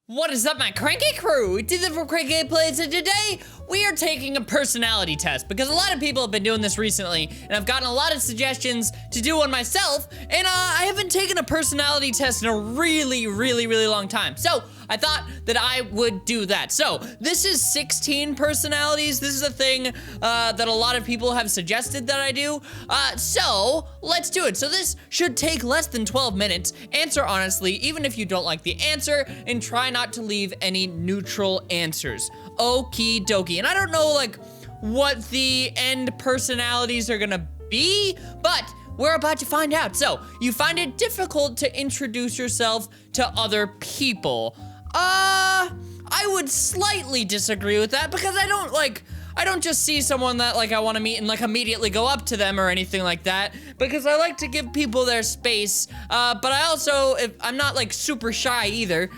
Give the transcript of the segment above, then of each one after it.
What is up, my cranky crew? It's Ethan from CrankGameplays, and today we are taking a personality test because a lot of people have been doing this recently, and I've gotten a lot of suggestions to do one myself, and I haven't taken a personality test in a really long time. So I thought that I would do that. So this is 16 personalities. This is a thing that a lot of people have suggested that I do. So let's do it. So this should take less than 12 minutes. Answer honestly, even if you don't like the answer, and try not to leave any neutral answers. Okie dokie. And I don't know like what the end personalities are gonna be, but we're about to find out. So you find it difficult to introduce yourself to other people. I would slightly disagree with that because I don't just see someone that like I want to meet and like immediately go up to them or anything like that, because I like to give people their space, but I also, I'm not like super shy either,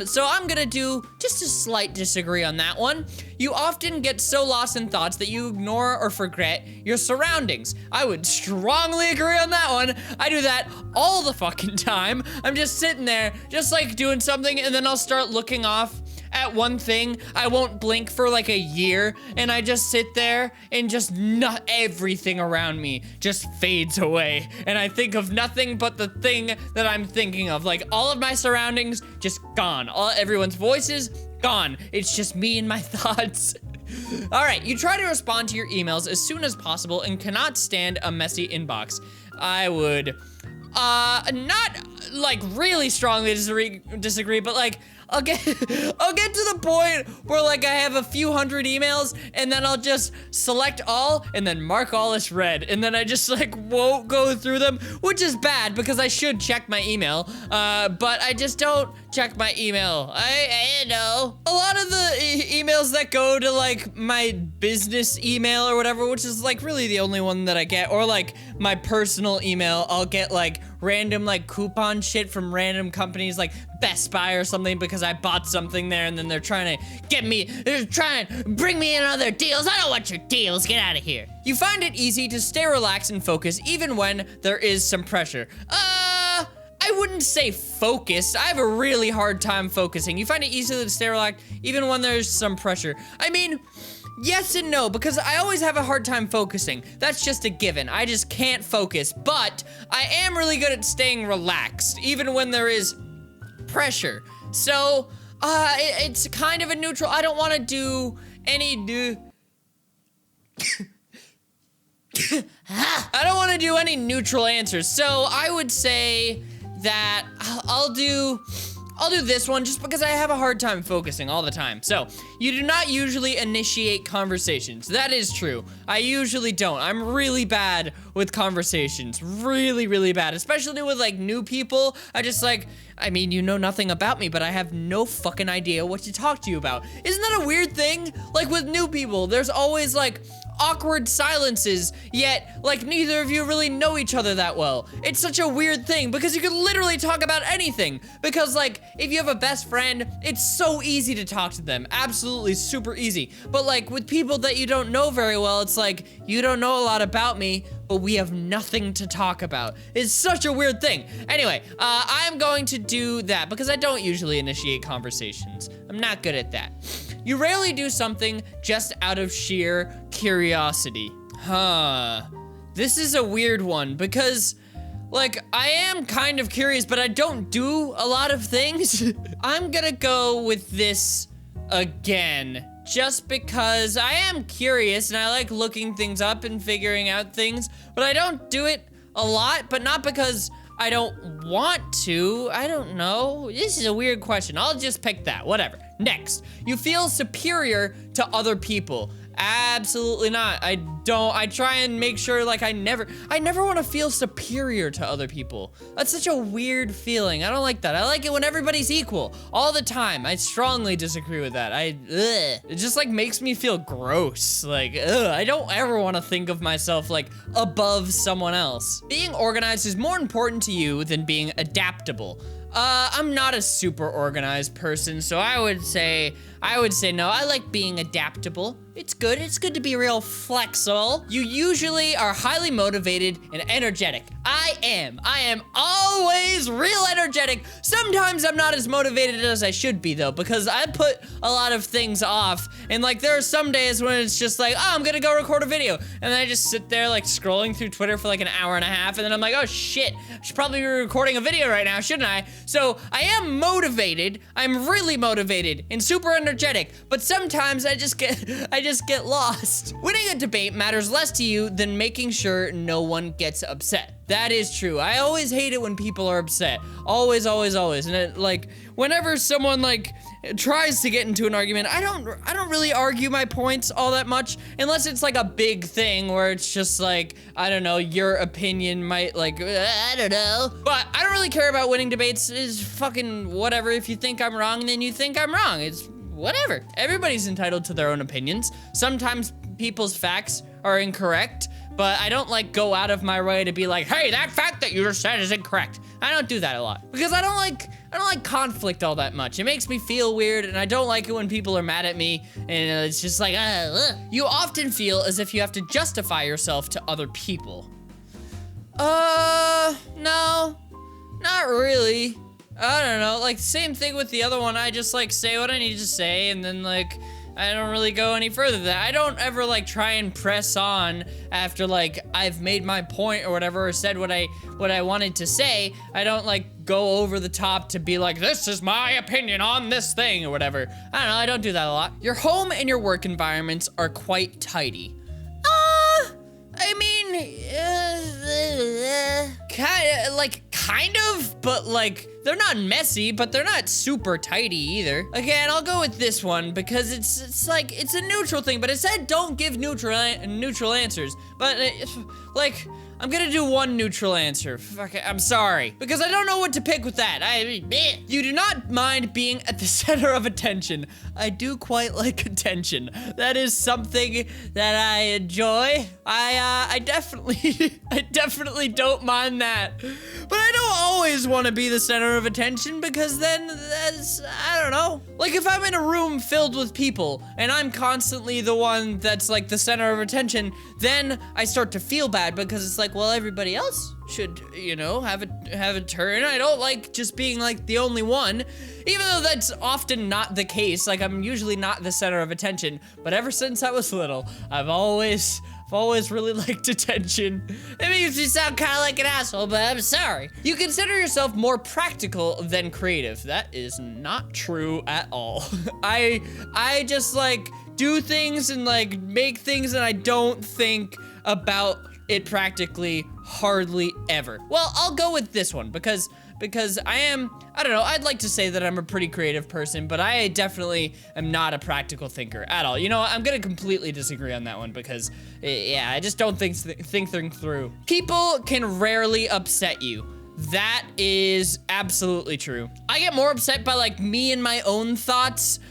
so I'm gonna do just a slight disagree on that one. You often get so lost in thoughts that you ignore or forget your surroundings. I would strongly agree on that one. I do that all the fucking time. I'm just sitting there, just like doing something, and then I'll start looking off at one thing. I won't blink for like a year, and I just sit there and just not everything around me just fades away, and I think of nothing but the thing that I'm thinking of. Like all of my surroundings just gone. Everyone's voices gone. It's just me and my thoughts. All right, you try to respond to your emails as soon as possible and cannot stand a messy inbox. I would not like really strongly disagree, but like I'll get to the point where like I have a few hundred emails, and then I'll just select all and then mark all as read, and then I just like won't go through them, which is bad because I should check my email, but I just don't check my email. I know a lot of the emails that go to like my business email or whatever, which is like really the only one that I get, or like my personal email, I'll get like random like coupon shit from random companies like Best Buy or something because I bought something there, and then they're trying to bring me in on their deals. I don't want your deals, get out of here. You find it easy to stay relaxed and focus even when there is some pressure. I wouldn't say focused. I have a really hard time focusing. You find it easy to stay relaxed even when there's some pressure. I mean, yes and no, because I always have a hard time focusing. That's just a given. I just can't focus, but I am really good at staying relaxed even when there is pressure. So, it's kind of a neutral. I don't want to do any I don't want to do any neutral answers. So I would say that I'll do this one just because I have a hard time focusing all the time. So, you do not usually initiate conversations. That is true. I usually don't. I'm really bad with conversations. Really bad. Especially with like new people. I mean, you know nothing about me, but I have no fucking idea what to talk to you about. Isn't that a weird thing? Like with new people, there's always like awkward silences, yet like neither of you really know each other that well. It's such a weird thing because you can literally talk about anything, because like if you have a best friend, it's so easy to talk to them, absolutely super easy. But like with people that you don't know very well, it's like you don't know a lot about me, but we have nothing to talk about. It's such a weird thing. Anyway, I'm going to do that because I don't usually initiate conversations. I'm not good at that. You rarely do something just out of sheer curiosity. This is a weird one because like I am kind of curious, but I don't do a lot of things. I'm gonna go with this again, just because I am curious and I like looking things up and figuring out things, but I don't do it a lot, but not because I don't want to. I don't know. This is a weird question. I'll just pick that, whatever. Next, you feel superior to other people. Absolutely not. I don't. I try and make sure like I never want to feel superior to other people. That's such a weird feeling. I don't like that. I like it when everybody's equal all the time. I strongly disagree with that. It just like makes me feel gross. Like, I don't ever want to think of myself like above someone else. Being organized is more important to you than being adaptable. I'm not a super organized person, so I would say no. I like being adaptable. It's good to be real flexible. You usually are highly motivated and energetic. I am always real energetic. Sometimes I'm not as motivated as I should be though, because I put a lot of things off. And like there are some days when it's just like, oh, I'm gonna go record a video. And then I just sit there like scrolling through Twitter for like an hour and a half. And then I'm like, oh shit, I should probably be recording a video right now, shouldn't I? So I am motivated. I'm really motivated and super energetic. But sometimes I just get lost. Winning a debate matters less to you than making sure no one gets upset. That is true. I always hate it when people are upset. Always, always, always. And it, like, whenever someone like tries to get into an argument, I don't really argue my points all that much unless it's like a big thing where it's just like, I don't know, your opinion might like, I don't know. But I don't really care about winning debates. It's fucking whatever. If you think I'm wrong, then you think I'm wrong. It's whatever. Everybody's entitled to their own opinions. Sometimes people's facts are incorrect, but I don't like go out of my way to be like, hey, that fact that you just said is incorrect. I don't do that a lot because I don't like conflict all that much. It makes me feel weird, and I don't like it when people are mad at me, and it's just like, You often feel as if you have to justify yourself to other people. No, not really. I don't know, like same thing with the other one. I just like say what I need to say, and then like I don't really go any further than that. I don't ever like try and press on after like I've made my point or whatever, or said what I wanted to say. I don't like go over the top to be like, this is my opinion on this thing or whatever. I don't know, I don't do that a lot. Your home and your work environments are quite tidy. I mean, kind of, but like, they're not messy, but they're not super tidy either. Again, I'll go with this one because it's like, it's a neutral thing, but it said don't give neutral answers. But like, I'm gonna do one neutral answer. Fuck it, I'm sorry. Because I don't know what to pick with that. You do not mind being at the center of attention. I do quite like attention. That is something that I enjoy. I definitely don't mind that. But I don't always want to be the center of attention because then that's, I don't know. Like if I'm in a room filled with people and I'm constantly the one that's like the center of attention, then I start to feel bad because it's like, well, everybody else should, you know, have a turn. I don't like just being like the only one, even though that's often not the case. Like I'm usually not the center of attention, but ever since I was little, I've always really liked attention. It makes me sound kind of like an asshole, but I'm sorry. You consider yourself more practical than creative. That is not true at all. I just like do things and like make things and I don't think about it practically hardly ever. Well, I'll go with this one because I don't know, I'd like to say that I'm a pretty creative person, but I definitely am not a practical thinker at all. You know, I'm gonna completely disagree on that one because, yeah, I just don't think things through. People can rarely upset you. That is absolutely true. I get more upset by like me and my own thoughts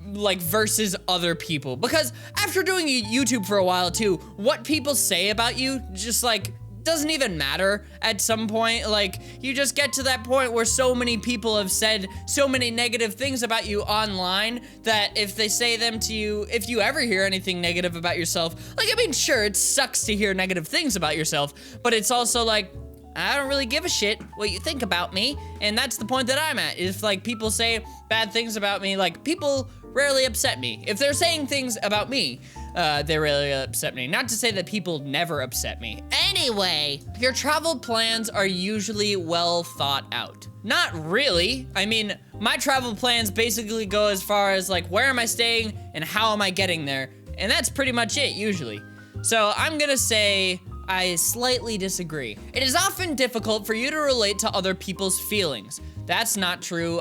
like versus other people, because after doing YouTube for a while too, what people say about you just like doesn't even matter at some point. Like you just get to that point where so many people have said so many negative things about you online that if they say them to you, if you ever hear anything negative about yourself, like I mean sure, it sucks to hear negative things about yourself, but it's also like I don't really give a shit what you think about me, and that's the point that I'm at. If like people say bad things about me, like people rarely upset me. If they're saying things about me, they rarely upset me. Not to say that people never upset me. Anyway, your travel plans are usually well thought out. Not really. I mean, my travel plans basically go as far as like where am I staying and how am I getting there, and that's pretty much it usually. So I'm gonna say I slightly disagree. It is often difficult for you to relate to other people's feelings. That's not true.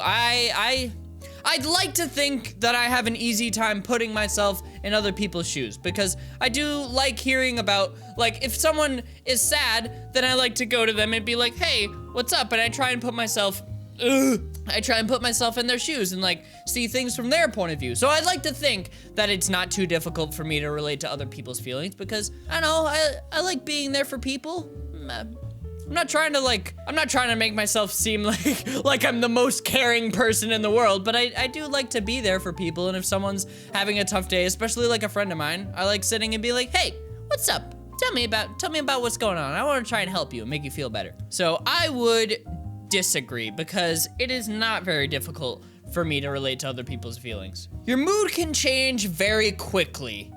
I'd like to think that I have an easy time putting myself in other people's shoes because I do like hearing about, like, if someone is sad, then I like to go to them and be like, hey, what's up? And I try and put myself in their shoes and like see things from their point of view. So I'd like to think that it's not too difficult for me to relate to other people's feelings because I know I like being there for people. I'm not trying to make myself seem like I'm the most caring person in the world, but I do like to be there for people. And if someone's having a tough day, especially like a friend of mine, I like sitting and be like, hey, what's up? tell me about what's going on. I want to try and help you and make you feel better. So I would disagree because it is not very difficult for me to relate to other people's feelings. Your mood can change very quickly.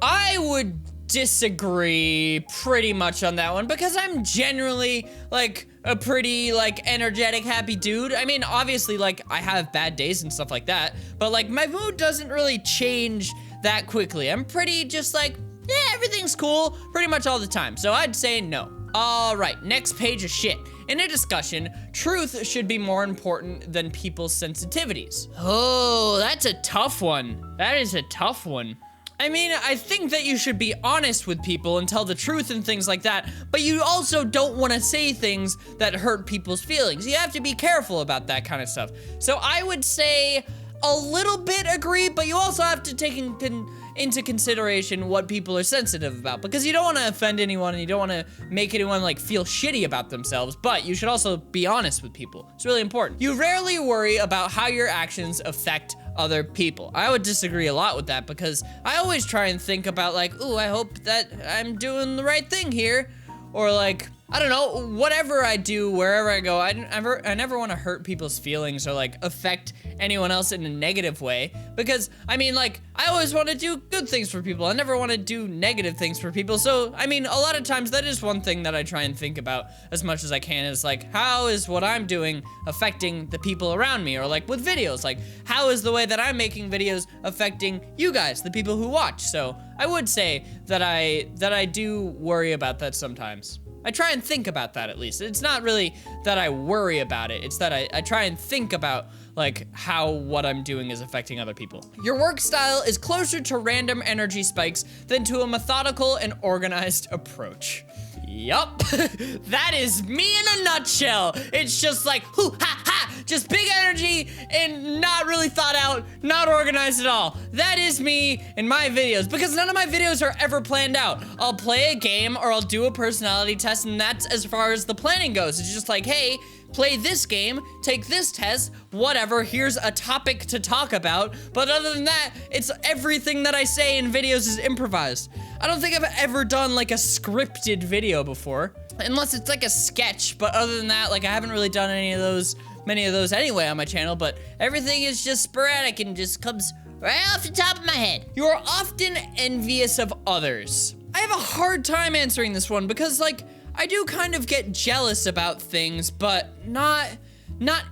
I would disagree pretty much on that one because I'm generally like a pretty like energetic, happy dude. I mean, obviously like I have bad days and stuff like that, but like my mood doesn't really change that quickly. I'm pretty just like, yeah, everything's cool pretty much all the time. So I'd say no. All right, next page of shit. In a discussion, truth should be more important than people's sensitivities. Oh, that's a tough one. That is a tough one. I mean, I think that you should be honest with people and tell the truth and things like that, but you also don't want to say things that hurt people's feelings. You have to be careful about that kind of stuff. So I would say a little bit agree, but you also have to take into consideration what people are sensitive about, because you don't want to offend anyone and you don't want to make anyone like feel shitty about themselves, but you should also be honest with people. It's really important. You rarely worry about how your actions affect other people. I would disagree a lot with that because I always try and think about like, ooh, I hope that I'm doing the right thing here, or like, I don't know, whatever I do, wherever I go, I never want to hurt people's feelings or like affect anyone else in a negative way, because I mean, like, I always want to do good things for people. I never want to do negative things for people. So, I mean, a lot of times that is one thing that I try and think about as much as I can, is like, how is what I'm doing affecting the people around me? Or like with videos, like, how is the way that I'm making videos affecting you guys, the people who watch? So I would say that I do worry about that sometimes. I try and think about that at least. It's not really that I worry about it. It's that I try and think about like how what I'm doing is affecting other people. Your work style is closer to random energy spikes than to a methodical and organized approach. Yup, that is me in a nutshell. It's just like, hoo, ha, ha, just big energy and not really thought out, not organized at all. That is me in my videos, because none of my videos are ever planned out. I'll play a game or I'll do a personality test, and that's as far as the planning goes. It's just like, hey, play this game, take this test, whatever, here's a topic to talk about. But other than that, it's everything that I say in videos is improvised. I don't think I've ever done like a scripted video before, unless it's like a sketch. But other than that, like I haven't really done many of those anyway on my channel, but everything is just sporadic and just comes right off the top of my head. You are often envious of others. I have a hard time answering this one because like, I do kind of get jealous about things, but not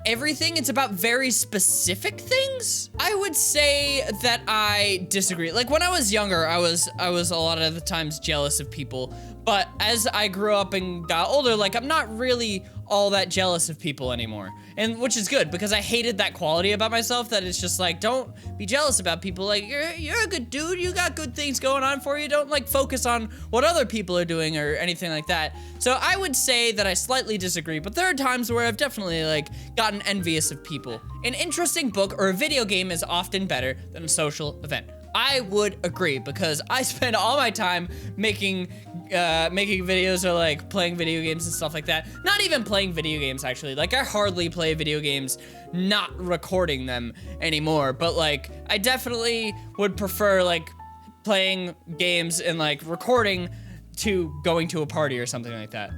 everything. It's about very specific things. I would say that I disagree. Like when I was younger, I was a lot of the times jealous of people, but as I grew up and got older, like I'm not really all that jealous of people anymore. And which is good, because I hated that quality about myself, that it's just like, don't be jealous about people. Like you're a good dude, you got good things going on for you. Don't like focus on what other people are doing or anything like that. So I would say that I slightly disagree, but there are times where I've definitely like gotten envious of people. An interesting book or a video game is often better than a social event. I would agree, because I spend all my time making videos or like playing video games and stuff like that. Not even playing video games, actually. Like I hardly play video games, not recording them anymore. But like I definitely would prefer like playing games and like recording to going to a party or something like that.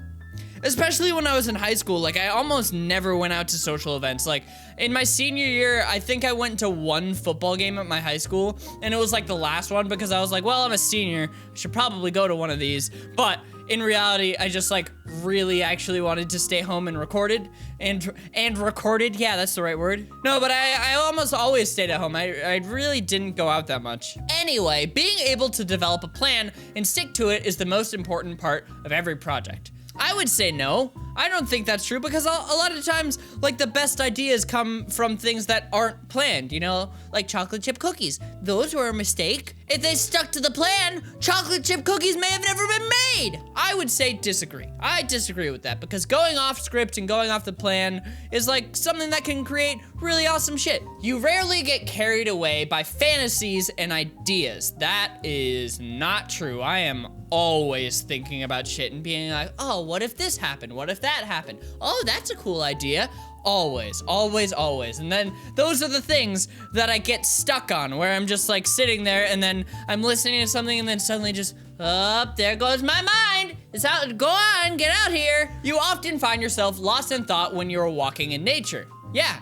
Especially when I was in high school, like I almost never went out to social events. Like in my senior year, I think I went to one football game at my high school, and it was like the last one because I was like, well, I'm a senior, I should probably go to one of these. But in reality, I just like really actually wanted to stay home and recorded and recorded. Yeah, that's the right word. No, but I almost always stayed at home. I really didn't go out that much. Anyway, being able to develop a plan and stick to it is the most important part of every project. I would say no. I don't think that's true, because a lot of times, like, the best ideas come from things that aren't planned, you know? Like chocolate chip cookies. Those were a mistake. If they stuck to the plan, chocolate chip cookies may have never been made. I would say disagree. I disagree with that, because going off script and going off the plan is like something that can create really awesome shit. You rarely get carried away by fantasies and ideas. That is not true. I am always thinking about shit and being like, oh, what if this happened? What if that happened? Oh, that's a cool idea. Always, always, always. And then those are the things that I get stuck on, where I'm just like sitting there and then I'm listening to something and then suddenly just, there goes my mind. It's out, go on, get out here. You often find yourself lost in thought when you're walking in nature. Yeah,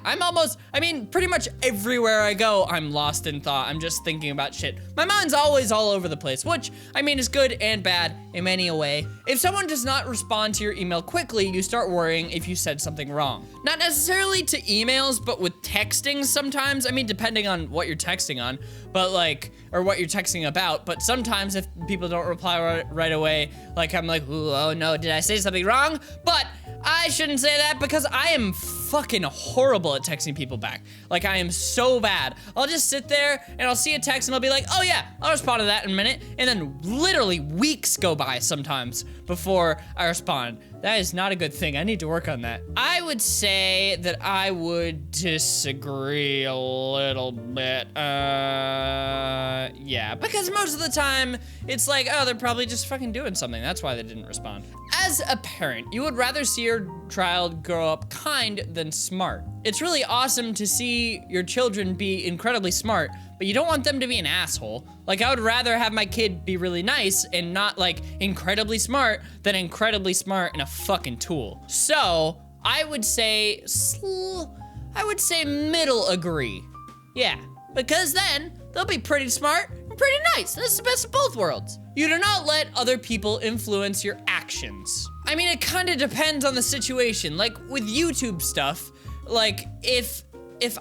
pretty much everywhere I go, I'm lost in thought. I'm just thinking about shit. My mind's always all over the place, which, is good and bad in many a way. If someone does not respond to your email quickly, you start worrying if you said something wrong. Not necessarily to emails, but with texting sometimes. Depending on what you're texting on, but or what you're texting about. But sometimes if people don't reply right away, I'm like, ooh, oh no, did I say something wrong? But I shouldn't say that because I am fucking horrible at texting people back. I am so bad. I'll just sit there and I'll see a text and I'll be like, oh yeah, I'll respond to that in a minute. And then literally weeks go by sometimes before I respond. That is not a good thing. I need to work on that. I would say that I would disagree a little bit. Yeah, because most of the time it's like, oh, they're probably just fucking doing something. That's why they didn't respond. As a parent, you would rather see your child grow up kind than smart. It's really awesome to see your children be incredibly smart, but you don't want them to be an asshole. I would rather have my kid be really nice and not incredibly smart than incredibly smart and a fucking tool. So I would say middle agree. Yeah, because then they'll be pretty smart and pretty nice. That's the best of both worlds. You do not let other people influence your actions. It kind of depends on the situation. With YouTube stuff, if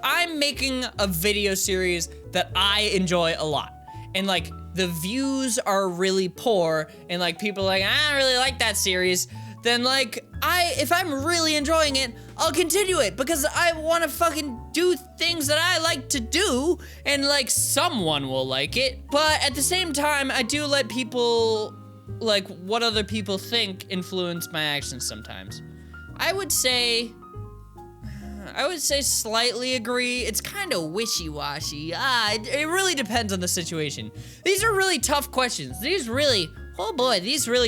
I'm making a video series that I enjoy a lot, and the views are really poor, and people are like, I don't really like that series, then if I'm really enjoying it, I'll continue it because I want to fucking do things that I like to do, and someone will like it. But at the same time, I do let people, what other people think influence my actions sometimes. I would say slightly agree. It's kind of wishy-washy. It really depends on the situation. These are really tough questions. These really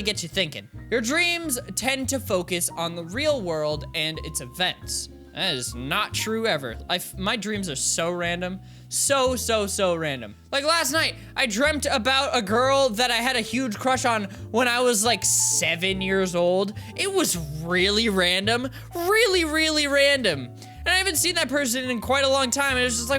get you thinking. Your dreams tend to focus on the real world and its events. That is not true ever. My dreams are so random. So random. Last night, I dreamt about a girl that I had a huge crush on when I was 7 years old. It was really random. Really random. And I haven't seen that person in quite a long time. And it was just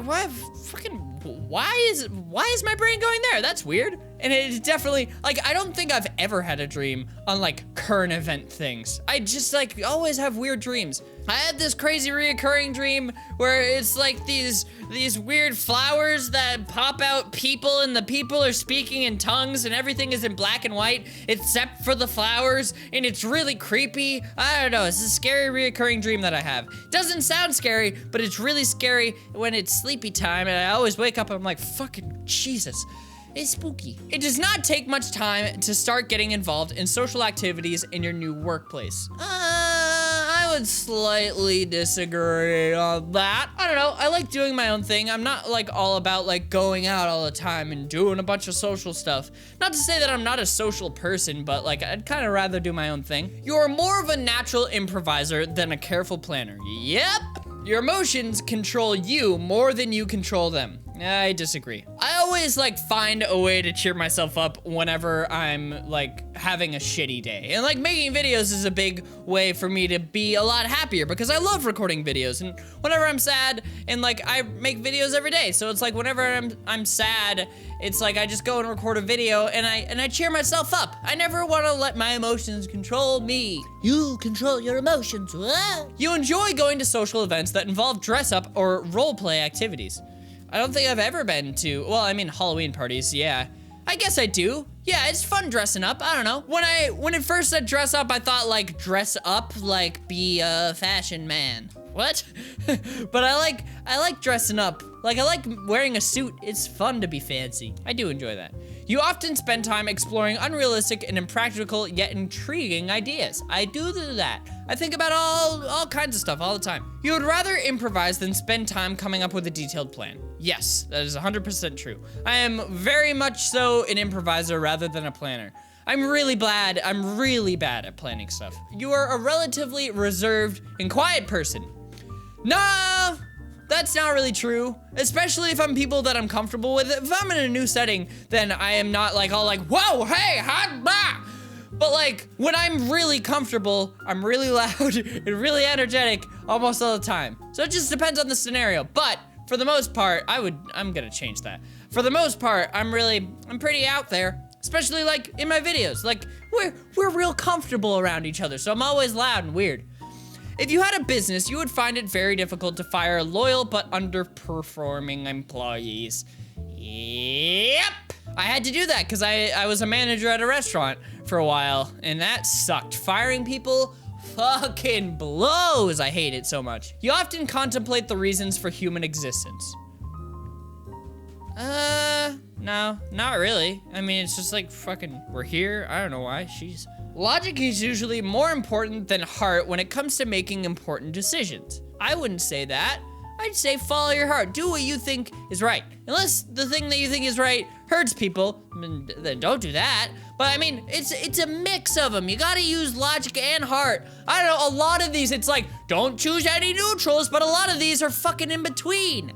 why is my brain going there? That's weird. And it definitely, I don't think I've ever had a dream on current event things. I just always have weird dreams. I had this crazy reoccurring dream where it's these weird flowers that pop out people, and the people are speaking in tongues and everything is in black and white except for the flowers, and it's really creepy. I don't know, it's a scary reoccurring dream that I have. It doesn't sound scary, but it's really scary when it's sleepy time, and I always wake up and I'm like, fucking Jesus. It's spooky. It does not take much time to start getting involved in social activities in your new workplace. I would slightly disagree on that. I don't know, I like doing my own thing. I'm not all about going out all the time and doing a bunch of social stuff. Not to say that I'm not a social person, but I'd kind of rather do my own thing. You're more of a natural improviser than a careful planner. Yep. Your emotions control you more than you control them. I disagree. I always find a way to cheer myself up whenever I'm having a shitty day. And making videos is a big way for me to be a lot happier because I love recording videos. And whenever I'm sad, and I make videos every day. So it's whenever I'm sad, it's I just go and record a video and I cheer myself up. I never want to let my emotions control me. You control your emotions. You enjoy going to social events that involve dress up or role play activities. I don't think I've ever been to, Halloween parties, yeah. I guess I do. Yeah, it's fun dressing up, I don't know. When it first said dress up, I thought dress up, be a fashion man. What? But I like dressing up. I like wearing a suit. It's fun to be fancy. I do enjoy that. You often spend time exploring unrealistic and impractical yet intriguing ideas. I do that. I think about all kinds of stuff all the time. You would rather improvise than spend time coming up with a detailed plan. Yes, that is 100% true. I am very much so an improviser rather than a planner. I'm really bad at planning stuff. You are a relatively reserved and quiet person. Nah, that's not really true. Especially if I'm people that I'm comfortable with. If I'm in a new setting, then I am not like all like, whoa, hey, hot, bah. But like, when I'm really comfortable, I'm really loud and really energetic almost all the time. So it just depends on the scenario. But for the most part, I'm gonna change that. For the most part, I'm pretty out there. Especially like in my videos. Like, we're real comfortable around each other. So I'm always loud and weird. If you had a business, you would find it very difficult to fire loyal but underperforming employees. Yep. I had to do that because I was a manager at a restaurant for a while, and that sucked. Firing people fucking blows. I hate it so much. You often contemplate the reasons for human existence. No, not really. I mean, it's just like fucking, we're here. I don't know why, jeez. Logic is usually more important than heart when it comes to making important decisions. I wouldn't say that. I'd say follow your heart. Do what you think is right. Unless the thing that you think is right hurts people, then don't do that. But I mean, it's a mix of them. You gotta use logic and heart. I don't know, a lot of these, it's like, don't choose any neutrals, but a lot of these are fucking in between.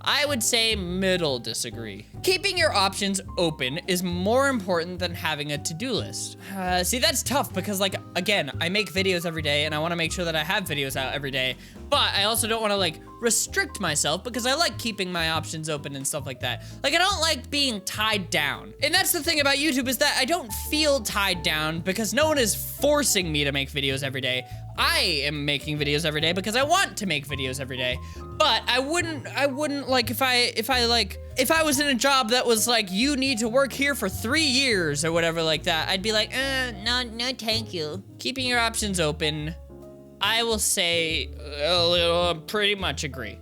I would say middle disagree. Keeping your options open is more important than having a to-do list. See, that's tough because like, again, I make videos every day and I wanna make sure that I have videos out every day, but I also don't wanna like restrict myself because I like keeping my options open and stuff like that. Like, I don't like being tied down. And that's the thing about YouTube is that I don't feel tied down because no one is forcing me to make videos every day. I am making videos every day because I want to make videos every day. But I wouldn't like if I was in a job that was like, you need to work here for 3 years or whatever like that, I'd be like, no, thank you. Keeping your options open, I will say, pretty much agree.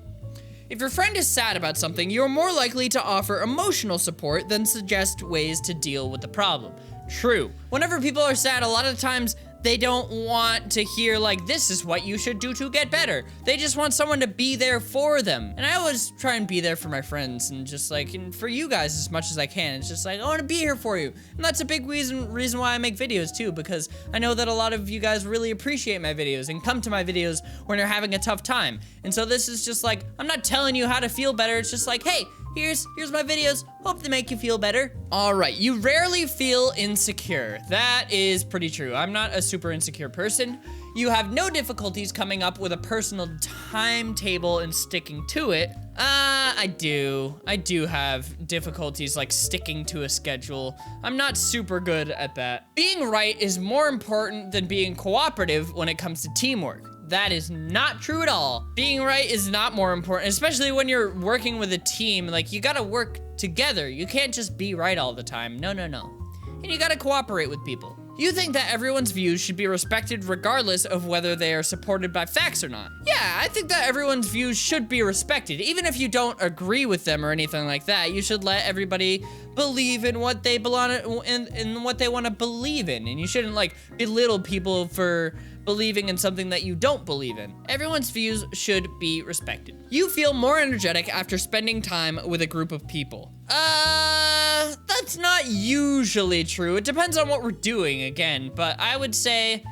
If your friend is sad about something, you're more likely to offer emotional support than suggest ways to deal with the problem. True. Whenever people are sad, a lot of times, they don't want to hear like, this is what you should do to get better. They just want someone to be there for them. And I always try and be there for my friends and just like, and for you guys as much as I can. It's just like, I want to be here for you. And that's a big reason why I make videos too, because I know that a lot of you guys really appreciate my videos and come to my videos when you're having a tough time. And so this is just like, I'm not telling you how to feel better. It's just like, hey, here's my videos. Hope they make you feel better. All right, you rarely feel insecure. That is pretty true. I'm not a super insecure person. You have no difficulties coming up with a personal timetable and sticking to it. I do have difficulties like sticking to a schedule. I'm not super good at that. Being right is more important than being cooperative when it comes to teamwork. That is not true at all. Being right is not more important, especially when you're working with a team. Like, you gotta work together. You can't just be right all the time. No. And you gotta cooperate with people. You think that everyone's views should be respected regardless of whether they are supported by facts or not. Yeah, I think that everyone's views should be respected. Even if you don't agree with them or anything like that, you should let everybody believe in what they belong in what they want to believe in. And you shouldn't like belittle people for believing in something that you don't believe in. Everyone's views should be respected. You feel more energetic after spending time with a group of people. That's not usually true. It depends on what we're doing again, but I would say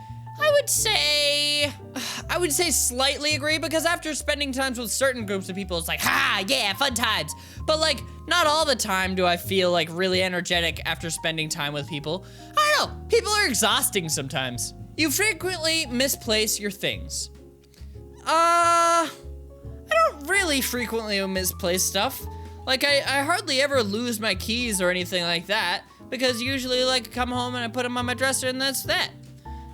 slightly agree because after spending times with certain groups of people, it's like, ha, yeah, fun times. But like, not all the time do I feel like really energetic after spending time with people. I don't know, people are exhausting sometimes. You frequently misplace your things. I don't really frequently misplace stuff. Like, I hardly ever lose my keys or anything like that, because usually, like, I come home and I put them on my dresser and that's that.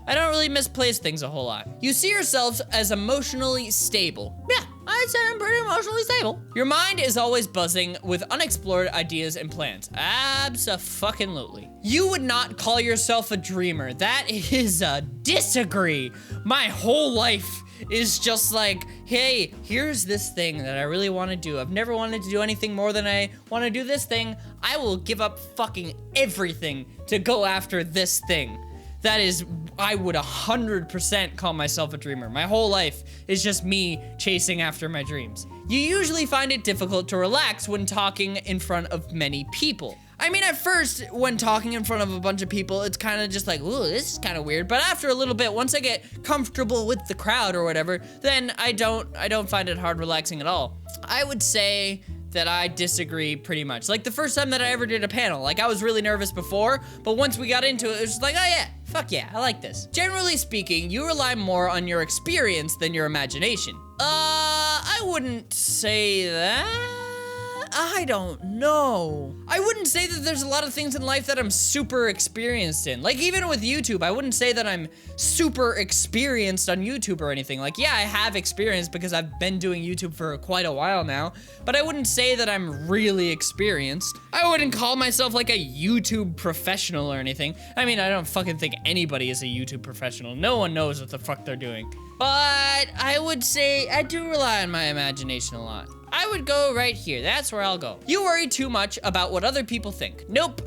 I don't really misplace things a whole lot. You see yourselves as emotionally stable. Yeah, I'd say I'm pretty emotionally stable. Your mind is always buzzing with unexplored ideas and plans. Abso-fucking-lutely. You would not call yourself a dreamer. That is a disagree. My whole life is just like, hey, here's this thing that I really want to do. I've never wanted to do anything more than I want to do this thing. I will give up fucking everything to go after this thing. I would 100% call myself a dreamer. My whole life is just me chasing after my dreams. You usually find it difficult to relax when talking in front of many people. I mean, at first, when talking in front of a bunch of people, it's kind of just like, ooh, this is kind of weird. But after a little bit, once I get comfortable with the crowd or whatever, then I don't find it hard relaxing at all. I would say that I disagree pretty much. Like the first time that I ever did a panel, like I was really nervous before, but once we got into it, it was just like, oh yeah, fuck yeah, I like this. Generally speaking, you rely more on your experience than your imagination. I wouldn't say that. I don't know. I wouldn't say that there's a lot of things in life that I'm super experienced in. Like even with YouTube, I wouldn't say that I'm super experienced on YouTube or anything. Like yeah, I have experience because I've been doing YouTube for quite a while now, but I wouldn't say that I'm really experienced. I wouldn't call myself like a YouTube professional or anything. I mean, I don't fucking think anybody is a YouTube professional. No one knows what the fuck they're doing. But I would say I do rely on my imagination a lot. I would go right here. That's where I'll go. You worry too much about what other people think. Nope,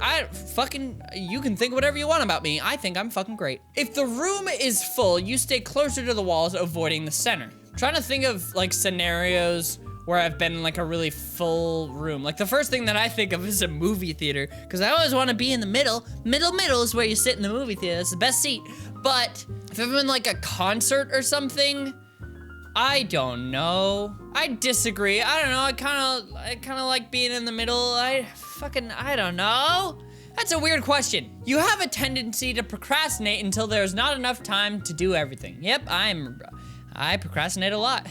you can think whatever you want about me. I think I'm fucking great. If the room is full, you stay closer to the walls, avoiding the center. I'm trying to think of like scenarios where I've been in like a really full room. Like the first thing that I think of is a movie theater, because I always want to be in the middle. Middle is where you sit in the movie theater. It's the best seat. But if I'm in like a concert or something, I don't know. I disagree. I don't know. I kind of like being in the middle. I don't know. That's a weird question. You have a tendency to procrastinate until there's not enough time to do everything. Yep, I procrastinate a lot.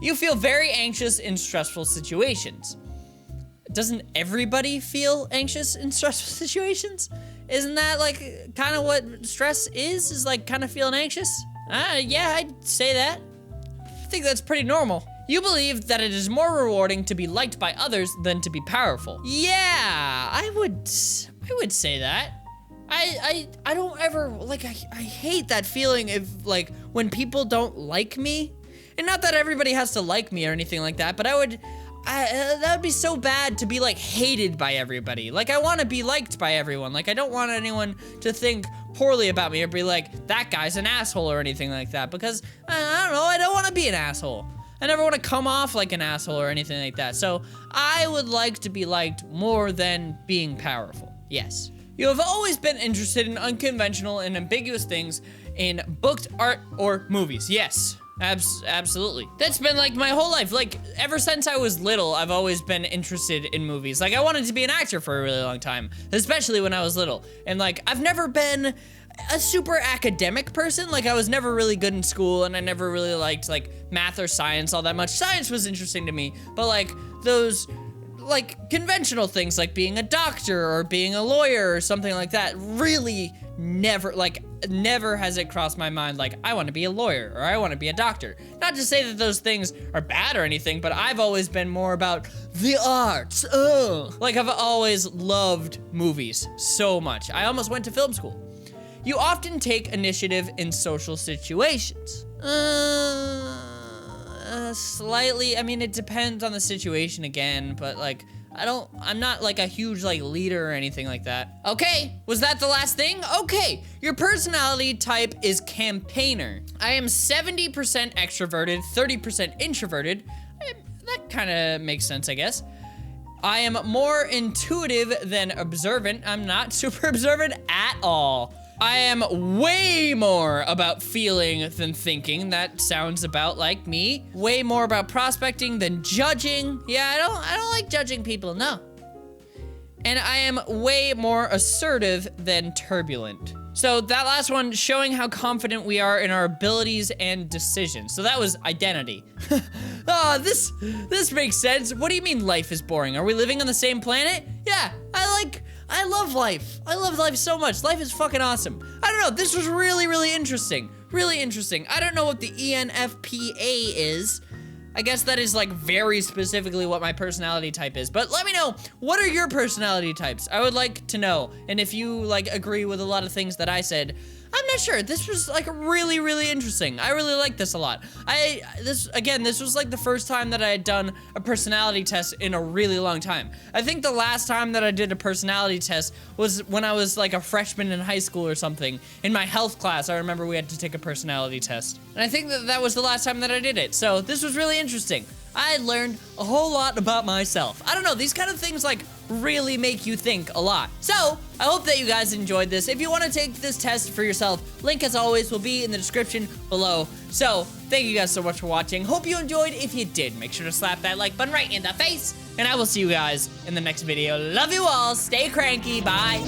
You feel very anxious in stressful situations. Doesn't everybody feel anxious in stressful situations? Isn't that like kind of what stress is like kind of feeling anxious? Yeah, I'd say that. I think that's pretty normal. You believe that it is more rewarding to be liked by others than to be powerful. Yeah, I would say that. I don't ever, like, I hate that feeling of, like, when people don't like me. And not that everybody has to like me or anything like that, but that would be so bad to be, like, hated by everybody. Like, I want to be liked by everyone. Like, I don't want anyone to think poorly about me or be like, that guy's an asshole or anything like that, because, I don't know, I don't want to be an asshole. I never want to come off like an asshole or anything like that. So, I would like to be liked more than being powerful. Yes. You have always been interested in unconventional and ambiguous things in booked art or movies. Yes. Absolutely. That's been like my whole life. Like ever since I was little, I've always been interested in movies. Like I wanted to be an actor for a really long time, especially when I was little. And like, I've never been a super academic person. Like I was never really good in school and I never really liked like math or science all that much. Science was interesting to me, but like those like conventional things like being a doctor or being a lawyer or something like that really never has it crossed my mind like I want to be a lawyer or I want to be a doctor. Not to say that those things are bad or anything, but I've always been more about the arts. Like I've always loved movies so much. I almost went to film school. You often take initiative in social situations. Slightly. I mean, it depends on the situation again, but like I'm not like a huge like leader or anything like that. Okay, was that the last thing? Okay, your personality type is campaigner. I am 70% extroverted, 30% introverted. That kind of makes sense, I guess. I am more intuitive than observant. I'm not super observant at all. I am way more about feeling than thinking. That sounds about like me. Way more about prospecting than judging. Yeah, I don't like judging people, no. And I am way more assertive than turbulent. So that last one, showing how confident we are in our abilities and decisions. So that was identity. Oh, this makes sense. What do you mean life is boring? Are we living on the same planet? Yeah, I love life. I love life so much. Life is fucking awesome. I don't know, this was really, really interesting. Really interesting. I don't know what the ENFPA is. I guess that is like very specifically what my personality type is. But let me know, what are your personality types? I would like to know. And if you like agree with a lot of things that I said, I'm not sure. This was like really, really interesting. I really like this a lot. This was like the first time that I had done a personality test in a really long time. I think the last time that I did a personality test was when I was like a freshman in high school or something. In my health class, I remember we had to take a personality test. And I think that was the last time that I did it. So this was really interesting. I learned a whole lot about myself. I don't know, these kind of things like really make you think a lot. So, I hope that you guys enjoyed this. If you want to take this test for yourself, link as always will be in the description below. So, thank you guys so much for watching. Hope you enjoyed. If you did, make sure to slap that like button right in the face. And I will see you guys in the next video. Love you all. Stay cranky. Bye.